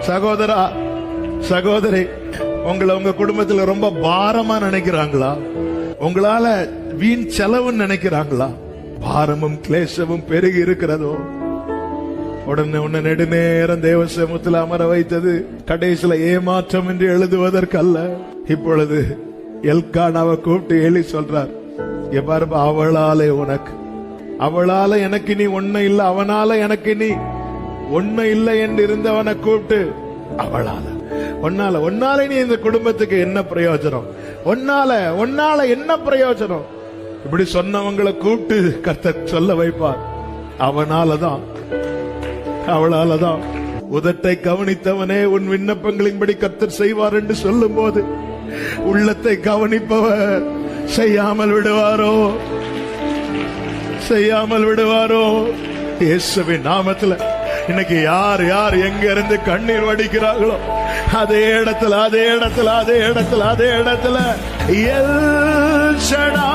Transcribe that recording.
சகோதரா, சகோதரி, உங்களை உங்க குடும்பத்துல ரொம்ப பாரமா நினைக்கிறாங்களா? உங்களால வீண் செலவுன்னு நினைக்கிறாங்களா? பாரமும் கிளேசமும் பெருகி இருக்கிறதோ? உடனே உன்னை நெடுநேரம் தேவ சமூகத்தில் அமர வைத்தது கடைசியில ஏமாற்றம் என்று எழுதுவதற்கல்ல. இப்பொழுது எல்கானாவை கூப்பிட்டு ஏலி சொல்றார், பாருப்பா, அவளாலே உனக்கு, அவளால எனக்கு நீ ஒண்ணு இல்ல, அவனால எனக்கு நீ ஒண்ணு இல்லை என்று இருந்தவனை கூப்பிட்டு அவளால ஒன்னால நீ இந்த குடும்பத்துக்கு என்ன பிரயோஜனம், ஒன்னால என்ன பிரயோஜனம், இப்படி சொன்னவங்களை கூப்பிட்டு கர்த்தர் சொல்ல வைப்பார். அவனாலதான், அவளாலதான். உதட்டை கவனித்தவனே உன் விண்ணப்பங்களின்படி கர்த்தர் செய்வார் என்று சொல்லும் போது உள்ளத்தை கவனிப்பவர் செய்யாமல் விடுவாரோ? செய்யாமல் விடுவாரோ? இயேசுவின் நாமத்துல இன்னைக்கு யார் யார் எங்க இருந்து கண்ணீர் வடிக்கிறார்களோ அதே இடத்துல எல் ஷடாய்